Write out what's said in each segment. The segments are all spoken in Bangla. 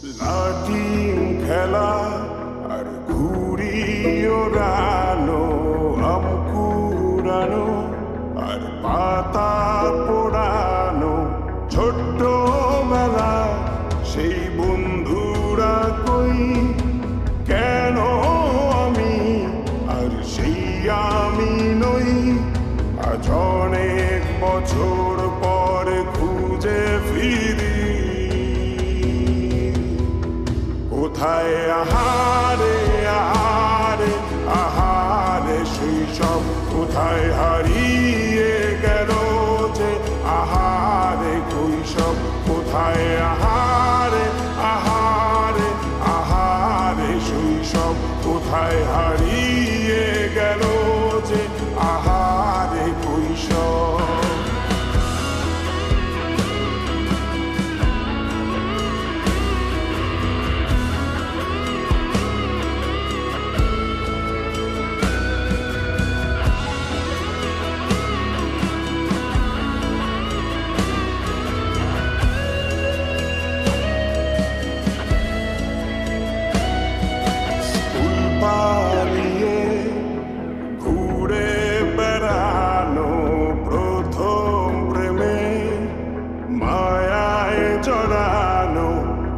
লাঠিম খেলা আর ঘুড়ি ওড়ানো, আম কুড়ানো আর পাতা পোড়ানো, ছোট্টবেলা সেই বন্ধুরা কই, কেন আমি আর সেই আমি নই। আজ অনেক বছর পরে খুঁজে ফিরি, কোথায় আহারে আহারে আহারে শৈশব, কোথায় হারিয়ে গেল যে আহারে কৈশব, কোথায় আহারে আহারে আহারে শৈশব, কোথায় হারিয়ে গেল যে আহারে কৈশব।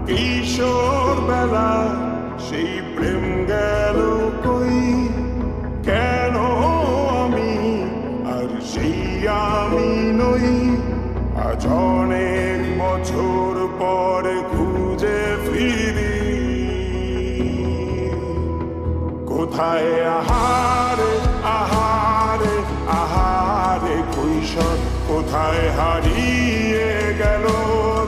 কিশোর বেলা সেই প্রেম গেল কই, কেন আমি আর সেই আমি নই। আজ অনেক বছর পরে খুঁজে ফিরি, কোথায় আহারে আহারে আহারে কৈশোর, কোথায় হারিয়ে গেল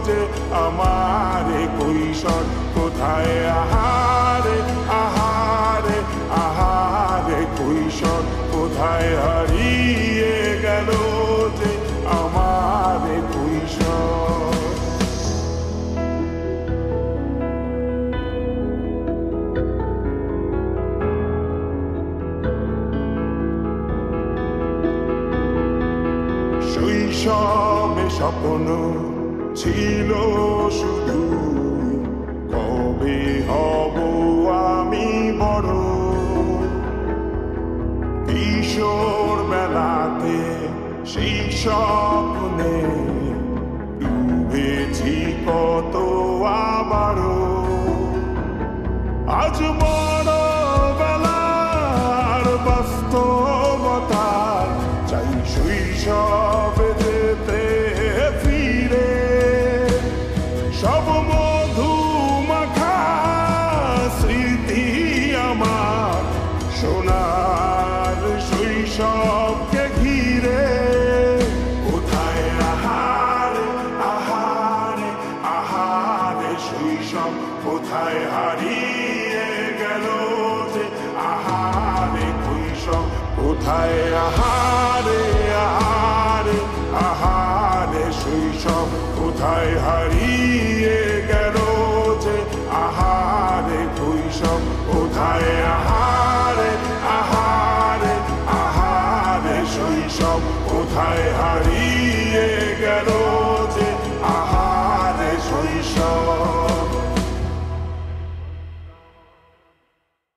যে আমার কৈশোর, কোথায় আহারে আহারে আহারে কৈশোর, কোথায় হারিয়ে গেল যে আমার কৈশোর। শৈশবে স্বপ্ন ছিল শুধু, কবে হব আমি বড়। কিশোর বেলাতে সেই স্বপ্নে ডুবেছি কত আবারও। আজ বড় বেলার বাস্তবতায় চাই শৈশবে যেতে ফিরে, সব মধু মাখা স্মৃতি আমার সোনার শৈশবকে ঘিরে। কোথায় আহারে আহারে আহারে শৈশব, কোথায় হারিয়ে গেল যে আহারে কৈশব, কোথায় আহারে আহারে আহারে শৈশব, কোথায় হারিয়ে গেল যে আহারে কৈশব, কোথায় আহারে আহারে আহারে শৈশব, কোথায় হারিয়ে